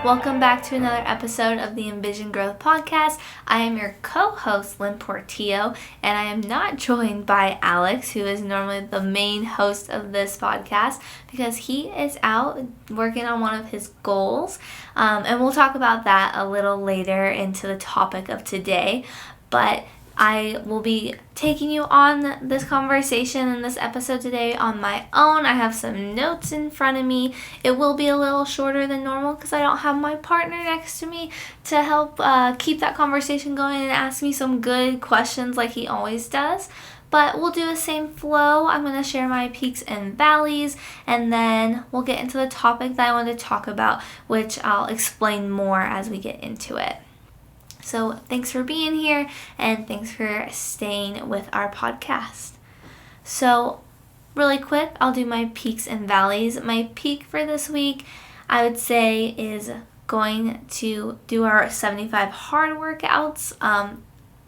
Welcome back to another episode of the eNVision Growth Podcast. I am your co-host, Lynn Portillo, and I am not joined by Alex, who is normally the main host of this podcast, because he is out working on one of his goals, and we'll talk about that a little later into the topic of today. But I will be taking you on this conversation in this episode today on my own. I have some notes in front of me. It will be a little shorter than normal because I don't have my partner next to me to help keep that conversation going and ask me some good questions like he always does. But we'll do the same flow. I'm going to share my peaks and valleys, and then we'll get into the topic that I want to talk about, which I'll explain more as we get into it. So thanks for being here, and thanks for staying with our podcast. So really quick, I'll do my peaks and valleys. My peak for this week, I would say, is going to do our 75 hard workouts.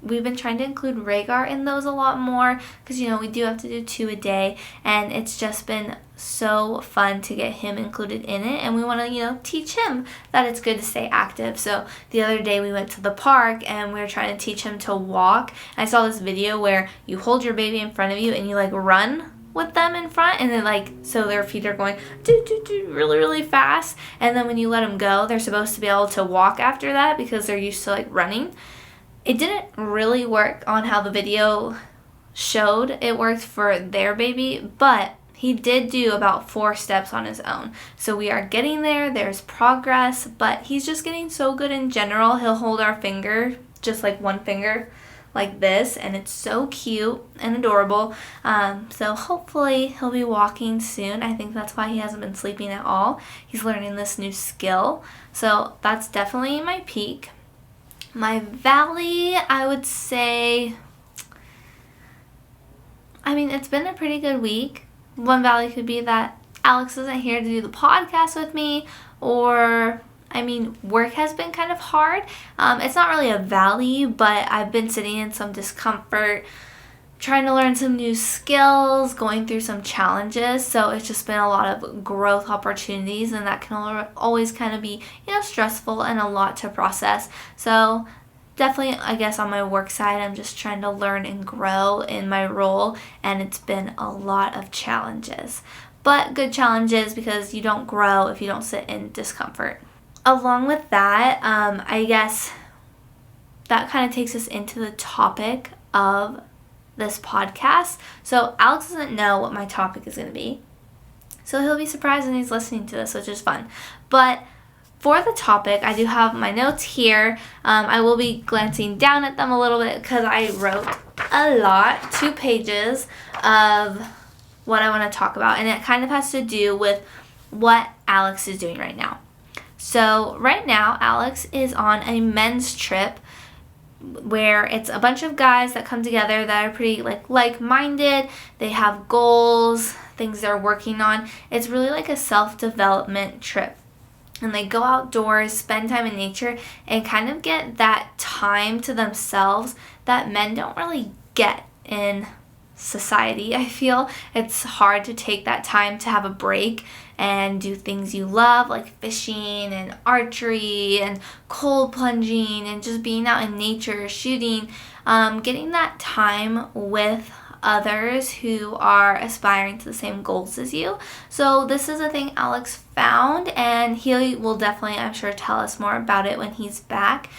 We've been trying to include Rhaegar in those a lot more because, we do have to do 2 a day, and it's just been so fun to get him included in it, and we want to, teach him that it's good to stay active. So the other day we went to the park and we were trying to teach him to walk. And I saw this video where you hold your baby in front of you and you run with them in front, and then so their feet are going do do do really really fast, and then when you let them go, they're supposed to be able to walk after that because they're used to running. It didn't really work on how the video showed it worked for their baby, but he did do about 4 steps on his own. So we are getting there. There's progress, but he's just getting so good in general. He'll hold our finger, just one finger like this, and it's so cute and adorable. So hopefully he'll be walking soon. I think that's why he hasn't been sleeping at all. He's learning this new skill. So that's definitely my peak. My valley, I would say, it's been a pretty good week. One valley could be that Alex isn't here to do the podcast with me, or, work has been kind of hard. It's not really a valley, but I've been sitting in some discomfort, trying to learn some new skills, going through some challenges. So it's just been a lot of growth opportunities, and that can always kind of be, stressful and a lot to process. So definitely, I guess, on my work side, I'm just trying to learn and grow in my role, and it's been a lot of challenges. But good challenges, because you don't grow if you don't sit in discomfort. Along with that, I guess that kind of takes us into the topic of this podcast. So Alex doesn't know what my topic is going to be, so he'll be surprised when he's listening to this, which is fun. But for the topic, I do have my notes here. I will be glancing down at them a little bit because I wrote a lot, 2 pages of what I want to talk about, and it kind of has to do with what Alex is doing right now. So right now, Alex is on a men's trip where it's a bunch of guys that come together that are pretty like-minded. They have goals, things they're working on. It's really like a self-development trip. And they go outdoors, spend time in nature, and kind of get that time to themselves that men don't really get in society. I feel it's hard to take that time to have a break and do things you love, like fishing and archery and cold plunging and just being out in nature, shooting, getting that time with others who are aspiring to the same goals as you. So this is a thing Alex found, and he will definitely, I'm sure, tell us more about it when he's back.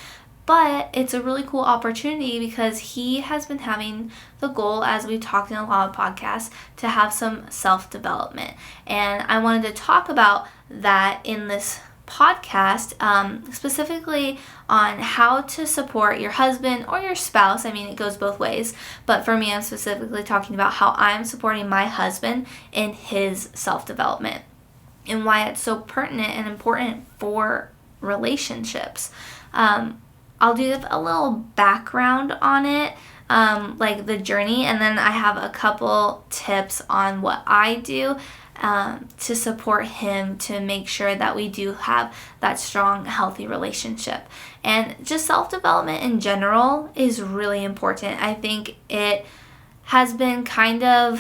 But it's a really cool opportunity because he has been having the goal, as we've talked in a lot of podcasts, to have some self-development. And I wanted to talk about that in this podcast, specifically on how to support your husband or your spouse. It goes both ways, but for me, I'm specifically talking about how I'm supporting my husband in his self-development and why it's so pertinent and important for relationships. I'll do a little background on it, like the journey, and then I have a couple tips on what I do to support him to make sure that we do have that strong, healthy relationship. And just self-development in general is really important. I think it has been kind of,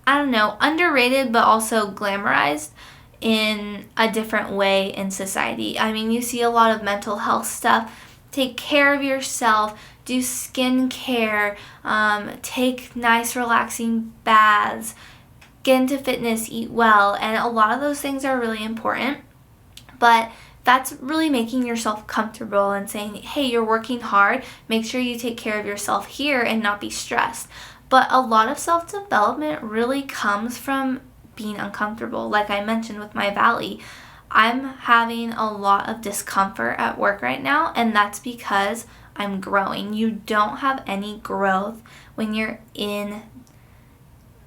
underrated, but also glamorized in a different way in society. I mean, you see a lot of mental health stuff. Take care of yourself, do skincare, take nice relaxing baths, get into fitness, eat well, and a lot of those things are really important. But that's really making yourself comfortable and saying, hey, you're working hard, make sure you take care of yourself here and not be stressed. But a lot of self-development really comes from being uncomfortable. Like I mentioned with my valley, I'm having a lot of discomfort at work right now, and that's because I'm growing. You don't have any growth when you're in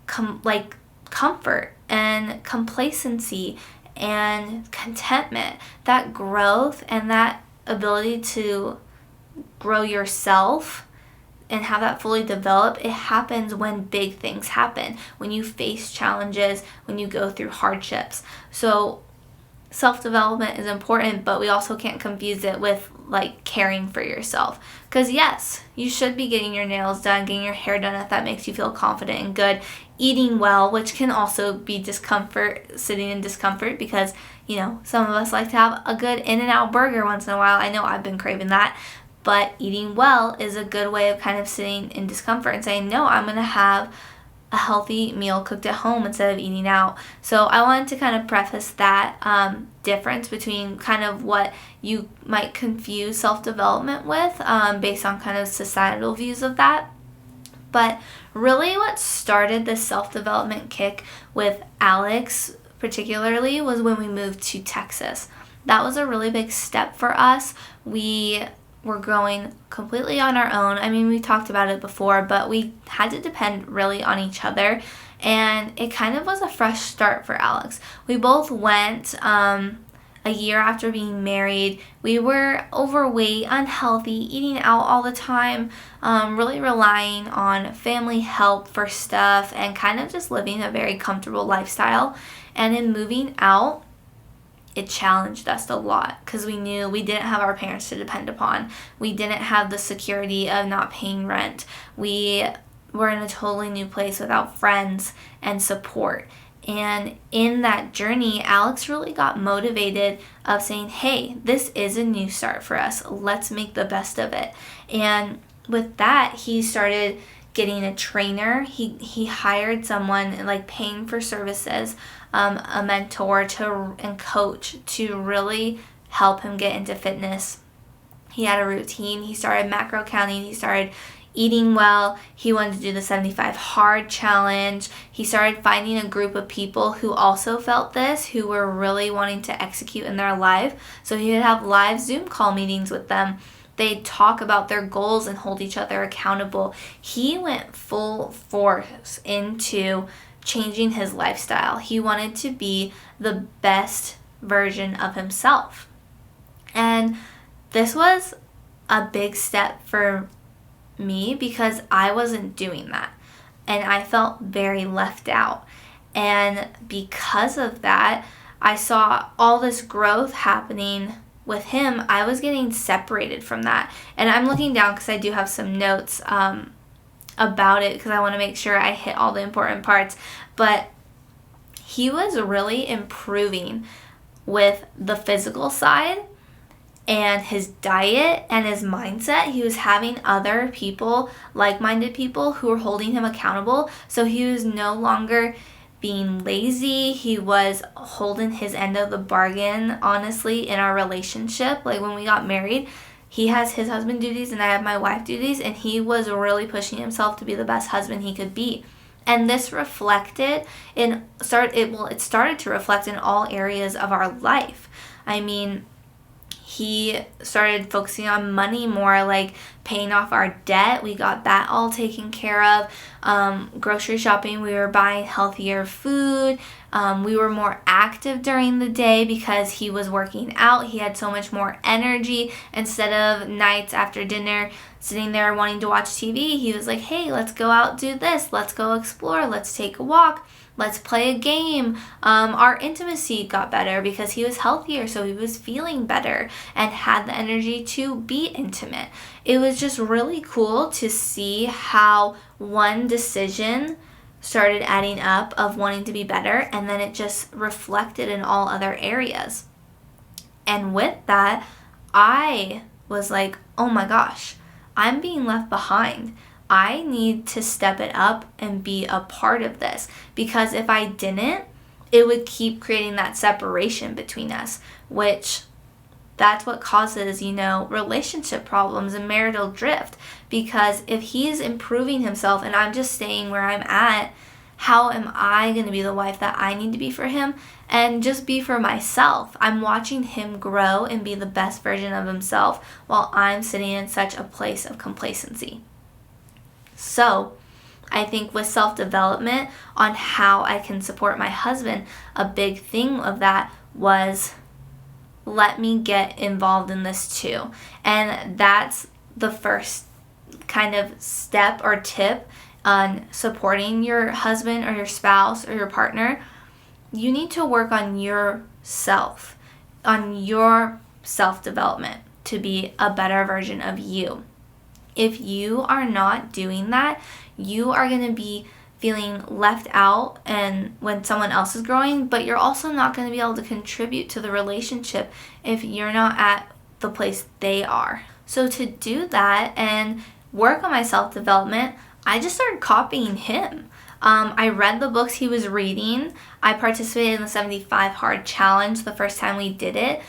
comfort and complacency and contentment. That growth and that ability to grow yourself and have that fully develop, it happens when big things happen, when you face challenges, when you go through hardships. So self-development is important, but we also can't confuse it with like caring for yourself. Because yes, you should be getting your nails done, getting your hair done if that makes you feel confident and good, eating well, which can also be discomfort, sitting in discomfort, because some of us like to have a good In-N-Out burger once in a while. I know I've been craving that. But eating well is a good way of kind of sitting in discomfort and saying, no, I'm going to have a healthy meal cooked at home instead of eating out. So I wanted to kind of preface that difference between kind of what you might confuse self-development with based on kind of societal views of that. But really what started this self-development kick with Alex particularly was when we moved to Texas. That was a really big step for us. We were growing completely on our own. I mean, we talked about it before, but we had to depend really on each other. And it kind of was a fresh start for Alex. We both went a year after being married. We were overweight, unhealthy, eating out all the time, really relying on family help for stuff and kind of just living a very comfortable lifestyle. And in moving out, it challenged us a lot because we knew we didn't have our parents to depend upon. We didn't have the security of not paying rent. We were in a totally new place without friends and support. And in that journey, Alex really got motivated of saying, hey, this is a new start for us. Let's make the best of it. And with that, he started getting a trainer. He hired someone, like paying for services, a mentor and coach to really help him get into fitness. He had a routine. He started macro counting. He started eating well. He wanted to do the 75 hard challenge. He started finding a group of people who also felt this, who were really wanting to execute in their life. So he would have live Zoom call meetings with them. They'd talk about their goals and hold each other accountable. He went full force into changing his lifestyle. He wanted to be the best version of himself. And this was a big step for me because I wasn't doing that. And I felt very left out. And because of that, I saw all this growth happening with him. I was getting separated from that. And I'm looking down because I do have some notes about it because I want to make sure I hit all the important parts. But he was really improving with the physical side and his diet and his mindset. He was having other people, like-minded people, who were holding him accountable. So he was no longer being lazy. He was holding his end of the bargain, honestly, in our relationship. Like when we got married, he has his husband duties and I have my wife duties, and he was really pushing himself to be the best husband he could be. And this reflected it started to reflect in all areas of our life. I mean, he started focusing on money more, like paying off our debt. We got that all taken care of. Grocery shopping, we were buying healthier food. We were more active during the day because he was working out. He had so much more energy. Instead of nights after dinner sitting there wanting to watch TV, he was like, hey, let's go out, do this. Let's go explore. Let's take a walk. Let's play a game. Our intimacy got better because he was healthier, so he was feeling better and had the energy to be intimate. It was just really cool to see how one decision started adding up of wanting to be better, and then it just reflected in all other areas. And with that, I was like, oh my gosh, I'm being left behind. I need to step it up and be a part of this, because if I didn't, it would keep creating that separation between us, which that's what causes, relationship problems and marital drift. Because if he's improving himself and I'm just staying where I'm at, how am I going to be the wife that I need to be for him and just be for myself? I'm watching him grow and be the best version of himself while I'm sitting in such a place of complacency. So I think with self-development on how I can support my husband, a big thing of that was, let me get involved in this too. And that's the first kind of step or tip on supporting your husband or your spouse or your partner. You need to work on yourself, on your self-development to be a better version of you. If you are not doing that, you are going to be feeling left out and when someone else is growing, but you're also not going to be able to contribute to the relationship if you're not at the place they are. So to do that and work on my self-development, I just started copying him. I read the books he was reading. I participated in the 75 Hard Challenge the first time we did it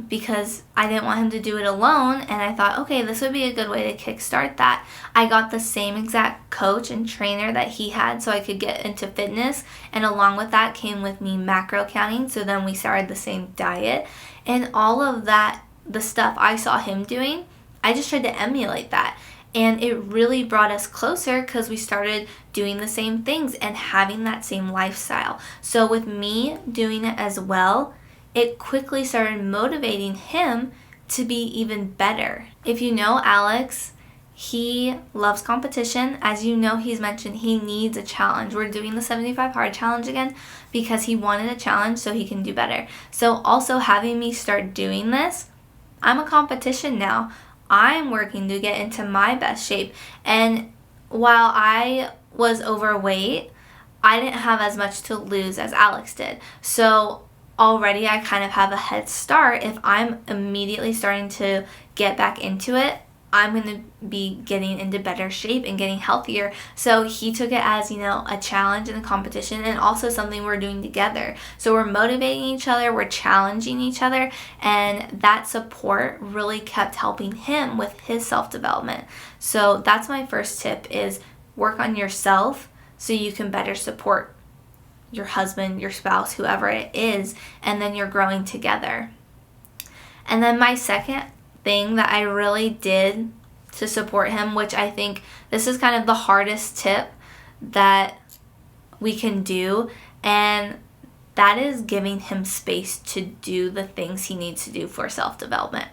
because I didn't want him to do it alone, and I thought, okay, this would be a good way to kickstart that. I got the same exact coach and trainer that he had so I could get into fitness, and along with that came with me macro counting, so then we started the same diet, and all of that, the stuff I saw him doing, I just tried to emulate that. And it really brought us closer because we started doing the same things and having that same lifestyle. So with me doing it as well, it quickly started motivating him to be even better. If you know Alex, he loves competition. As you know, he's mentioned he needs a challenge. We're doing the 75 Hard Challenge again because he wanted a challenge so he can do better. So also having me start doing this, I'm a competition now. I'm working to get into my best shape. And while I was overweight, I didn't have as much to lose as Alex did. So already I kind of have a head start. If I'm immediately starting to get back into it, I'm going to be getting into better shape and getting healthier. So he took it as, a challenge and a competition and also something we're doing together. So we're motivating each other, we're challenging each other, and that support really kept helping him with his self-development. So that's my first tip, is work on yourself so you can better support your husband, your spouse, whoever it is, and then you're growing together. And then my second thing that I really did to support him, which I think this is kind of the hardest tip that we can do, and that is giving him space to do the things he needs to do for self-development.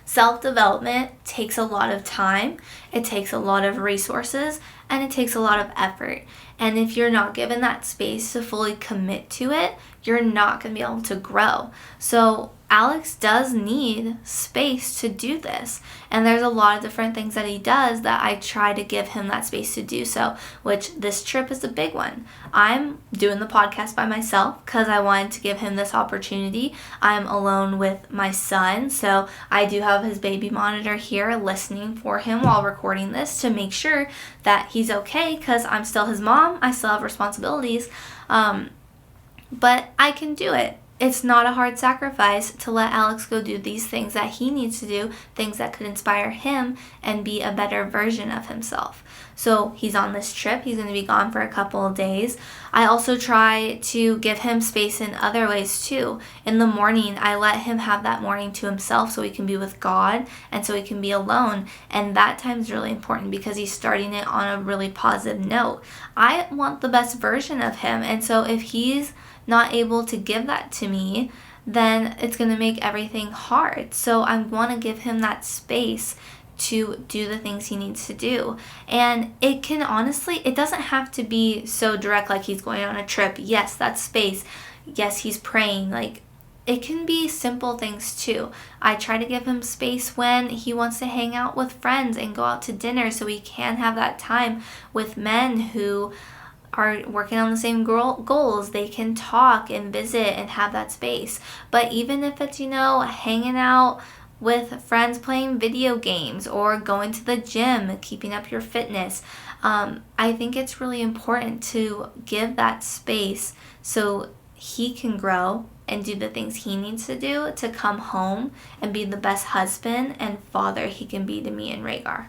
Self-development takes a lot of time, it takes a lot of resources, and it takes a lot of effort. And if you're not given that space to fully commit to it, you're not going to be able to grow. So Alex does need space to do this. And there's a lot of different things that he does that I try to give him that space to do so, which this trip is a big one. I'm doing the podcast by myself because I wanted to give him this opportunity. I'm alone with my son, so I do have his baby monitor here listening for him while recording this to make sure that he's okay, because I'm still his mom. I still have responsibilities, but I can do it. It's not a hard sacrifice to let Alex go do these things that he needs to do, things that could inspire him and be a better version of himself. So he's on this trip. He's going to be gone for a couple of days. I also try to give him space in other ways too. In the morning, I let him have that morning to himself so he can be with God and so he can be alone. And that time is really important because he's starting it on a really positive note. I want the best version of him. And so if he's not able to give that to me, then it's going to make everything hard. So I want to give him that space to do the things he needs to do. And it can honestly, it doesn't have to be so direct like he's going on a trip. Yes, that's space. Yes, he's praying. Like, it can be simple things too. I try to give him space when he wants to hang out with friends and go out to dinner so he can have that time with men who are working on the same goals, they can talk and visit and have that space. But even if it's, hanging out with friends playing video games or going to the gym, keeping up your fitness, I think it's really important to give that space so he can grow and do the things he needs to do to come home and be the best husband and father he can be to me and Rhaegar.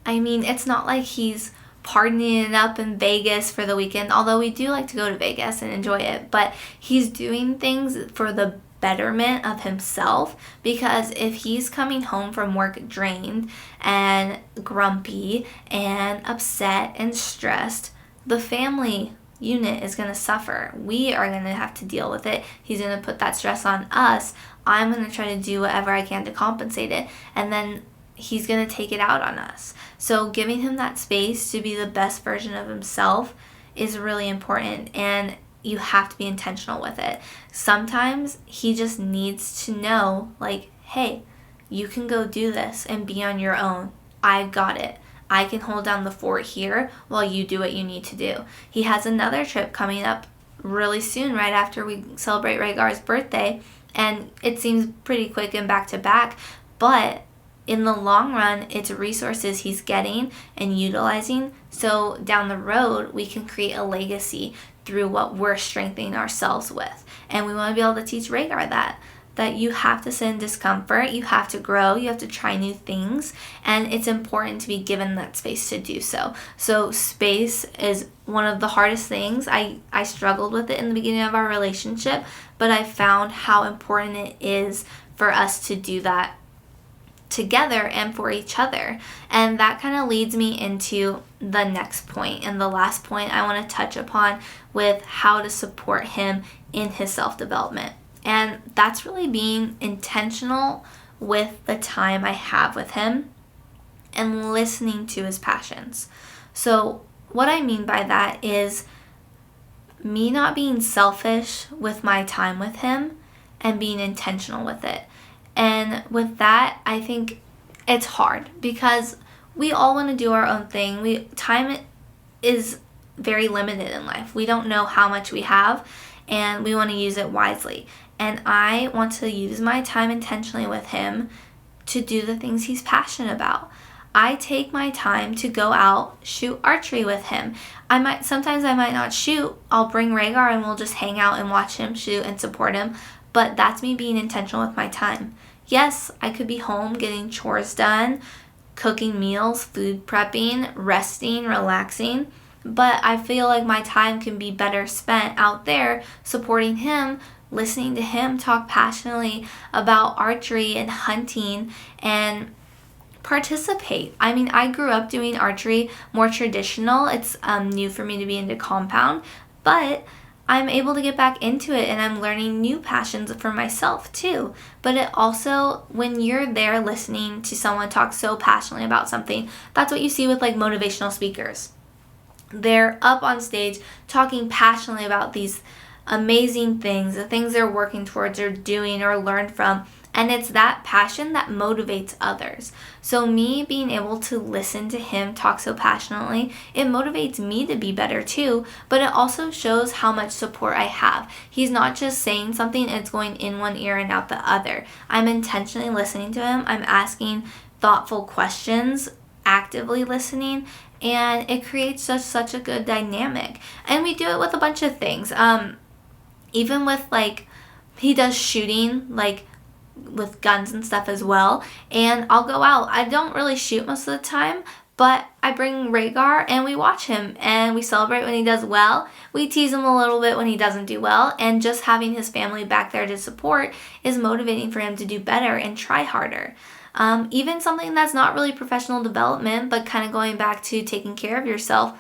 I mean, it's not like he's partying it up in Vegas for the weekend, although we do like to go to Vegas and enjoy it, but he's doing things for the betterment of himself, because if he's coming home from work drained and grumpy and upset and stressed, the family unit is going to suffer. We are going to have to deal with it. He's going to put that stress on us. I'm going to try to do whatever I can to compensate it, and then he's going to take it out on us. So giving him that space to be the best version of himself is really important, and you have to be intentional with it. Sometimes he just needs to know, like, hey, you can go do this and be on your own. I've got it. I can hold down the fort here while you do what you need to do. He has another trip coming up really soon, right after we celebrate Rhaegar's birthday, and it seems pretty quick and back to back, but in the long run, it's resources he's getting and utilizing, so down the road, we can create a legacy through what we're strengthening ourselves with. And we want to be able to teach Rhaegar that you have to sit in discomfort, you have to grow, you have to try new things, and it's important to be given that space to do so. So space is one of the hardest things. I struggled with it in the beginning of our relationship, but I found how important it is for us to do that together and for each other. And that kind of leads me into the next point and the last point I want to touch upon with how to support him in his self-development. And that's really being intentional with the time I have with him and listening to his passions. So what I mean by that is me not being selfish with my time with him and being intentional with it. And with that, I think it's hard because we all want to do our own thing. Time is very limited in life. We don't know how much we have, and we want to use it wisely. And I want to use my time intentionally with him to do the things he's passionate about. I take my time to go out, shoot archery with him. Sometimes I might not shoot. I'll bring Rhaegar and we'll just hang out and watch him shoot and support him. But that's me being intentional with my time. Yes, I could be home getting chores done, cooking meals, food prepping, resting, relaxing. But I feel like my time can be better spent out there supporting him, listening to him talk passionately about archery and hunting and participate. I mean, I grew up doing archery more traditional. It's new for me to be into compound, but I'm able to get back into it and I'm learning new passions for myself too. But it also, when you're there listening to someone talk so passionately about something, that's what you see with like motivational speakers. They're up on stage talking passionately about these amazing things, the things they're working towards or doing or learned from. And it's that passion that motivates others. So me being able to listen to him talk so passionately, it motivates me to be better too, but it also shows how much support I have. He's not just saying something and it's going in one ear and out the other. I'm intentionally listening to him. I'm asking thoughtful questions, actively listening, and it creates such a good dynamic. And we do it with a bunch of things. Even with he does shooting, with guns and stuff as well, and I'll go out. I don't really shoot most of the time, but I bring Rhaegar and we watch him and we celebrate when he does well. We tease him a little bit when he doesn't do well, and just having his family back there to support is motivating for him to do better and try harder. Even something that's not really professional development, but kind of going back to taking care of yourself,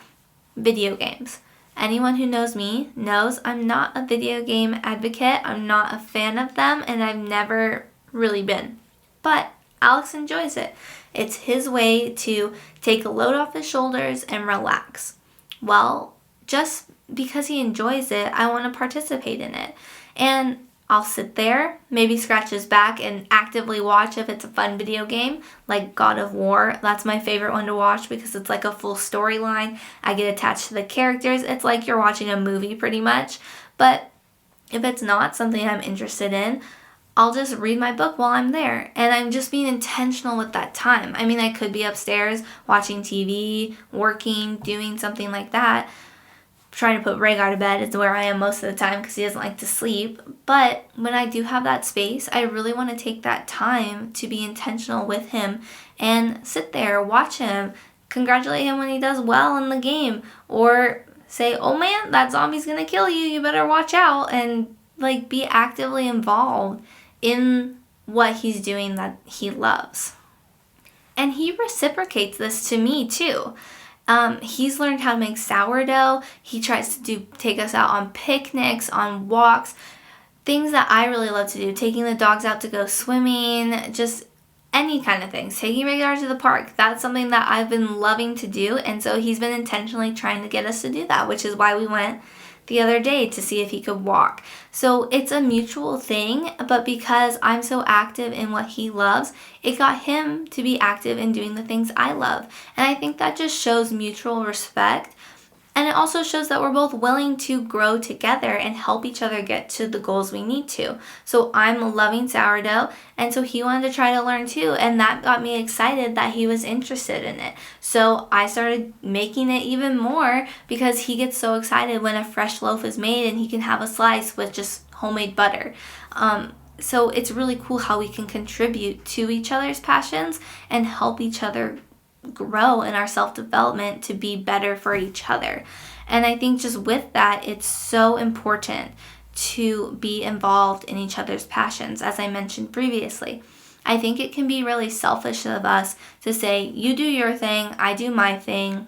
video games. Anyone who knows me knows I'm not a video game advocate. I'm not a fan of them, and I've never really been. But Alex enjoys it. It's his way to take a load off his shoulders and relax. Well, just because he enjoys it, I want to participate in it. And I'll sit there, maybe scratch his back and actively watch if it's a fun video game, like God of War. That's my favorite one to watch because it's like a full storyline. I get attached to the characters. It's like you're watching a movie pretty much. But if it's not something I'm interested in, I'll just read my book while I'm there. And I'm just being intentional with that time. I mean, I could be upstairs watching TV, working, doing something like that. Trying to put Rhaegar to bed is where I am most of the time because he doesn't like to sleep. But when I do have that space, I really want to take that time to be intentional with him and sit there, watch him, congratulate him when he does well in the game, or say, oh man, that zombie's gonna kill you, you better watch out, and like be actively involved in what he's doing that he loves. And he reciprocates this to me too. He's learned how to make sourdough. He tries to take us out on picnics, on walks, things that I really love to do. Taking the dogs out to go swimming, just any kind of things. Taking Rhaegar to the park. That's something that I've been loving to do. And so he's been intentionally trying to get us to do that, which is why we went the other day to see if he could walk. So it's a mutual thing, but because I'm so active in what he loves, it got him to be active in doing the things I love. And I think that just shows mutual respect. And it also shows that we're both willing to grow together and help each other get to the goals we need to. So I'm loving sourdough, and so he wanted to try to learn too, and that got me excited that he was interested in it. So I started making it even more because he gets so excited when a fresh loaf is made and he can have a slice with just homemade butter. So it's really cool how we can contribute to each other's passions and help each other grow in our self-development to be better for each other. And I think just with that, it's so important to be involved in each other's passions, as I mentioned previously. I think it can be really selfish of us to say, you do your thing, I do my thing,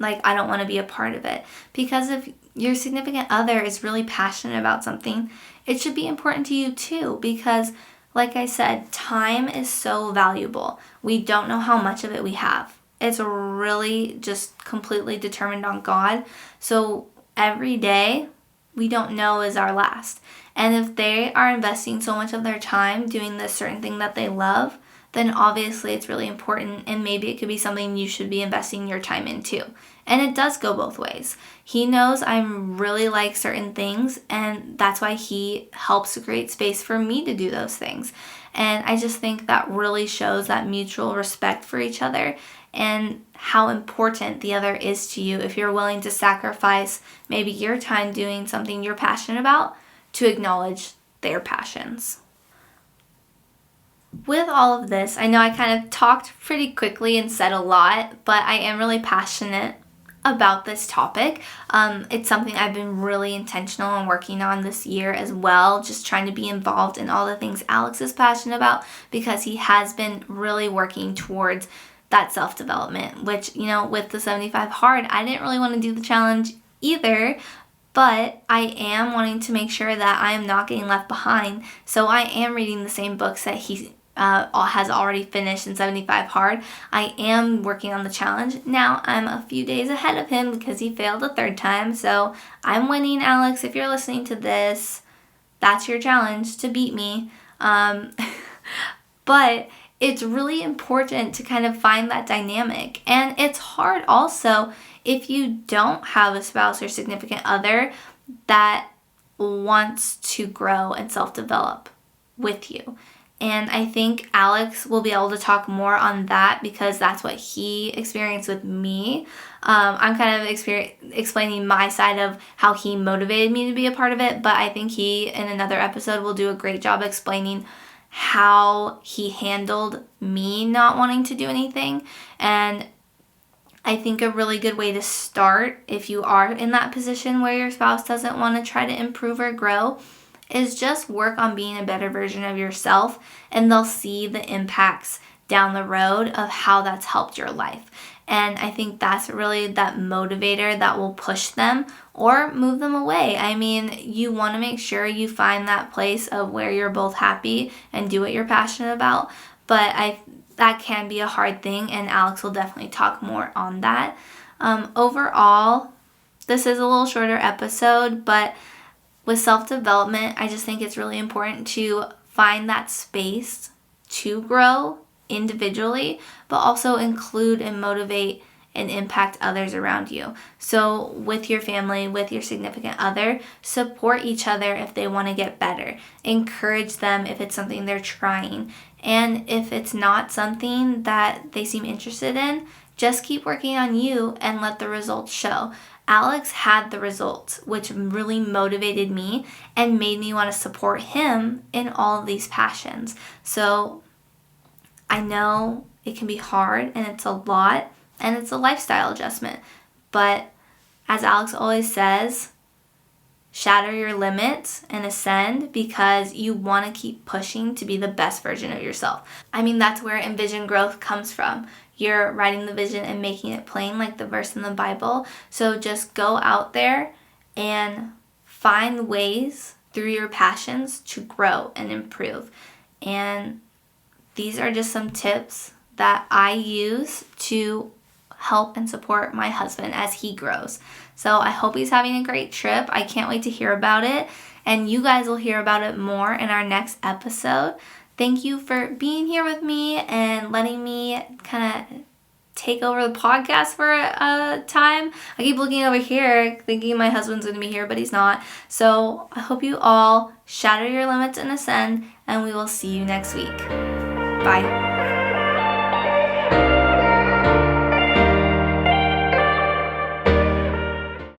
like I don't want to be a part of it. Because if your significant other is really passionate about something, it should be important to you too, because like I said, time is so valuable. We don't know how much of it we have. It's really just completely determined on God. So every day we don't know is our last. And if they are investing so much of their time doing this certain thing that they love, then obviously it's really important, and maybe it could be something you should be investing your time into. And it does go both ways. He knows I really like certain things, and that's why he helps to create space for me to do those things. And I just think that really shows that mutual respect for each other and how important the other is to you if you're willing to sacrifice maybe your time doing something you're passionate about to acknowledge their passions. With all of this, I know I kind of talked pretty quickly and said a lot, but I am really passionate about this topic. It's something I've been really intentional on working on this year as well, just trying to be involved in all the things Alex is passionate about, because he has been really working towards that self-development, which, you know, with the 75 hard, I didn't really want to do the challenge either, but I am wanting to make sure that I am not getting left behind. So I am reading the same books that he has already finished in 75 hard. I am working on the challenge. Now I'm a few days ahead of him because he failed a third time. So I'm winning, Alex. If you're listening to this, that's your challenge, to beat me. But it's really important to kind of find that dynamic. And it's hard also if you don't have a spouse or significant other that wants to grow and self-develop with you. And I think Alex will be able to talk more on that because that's what he experienced with me. I'm kind of explaining my side of how he motivated me to be a part of it, but I think he, in another episode, will do a great job explaining how he handled me not wanting to do anything. And I think a really good way to start, if you are in that position where your spouse doesn't want to try to improve or grow, is just work on being a better version of yourself, and they'll see the impacts down the road of how that's helped your life. And I think that's really that motivator that will push them or move them away. I mean, you want to make sure you find that place of where you're both happy and do what you're passionate about, but that can be a hard thing, and Alex will definitely talk more on that. Overall, this is a little shorter episode, but With self-development, I just think it's really important to find that space to grow individually, but also include and motivate and impact others around you. So with your family, with your significant other, support each other if they want to get better. Encourage them if it's something they're trying. And if it's not something that they seem interested in, just keep working on you and let the results show. Alex had the results, which really motivated me and made me want to support him in all of these passions. So I know it can be hard and it's a lot and it's a lifestyle adjustment. But as Alex always says, shatter your limits and ascend, because you want to keep pushing to be the best version of yourself. I mean, that's where eNVision growth comes from. You're writing the vision and making it plain like the verse in the Bible. So just go out there and find ways through your passions to grow and improve. And these are just some tips that I use to help and support my husband as he grows. So I hope he's having a great trip. I can't wait to hear about it. And you guys will hear about it more in our next episode. Thank you for being here with me and letting me kind of take over the podcast for a time. I keep looking over here thinking my husband's going to be here, but he's not. So I hope you all shatter your limits and ascend, and we will see you next week. Bye.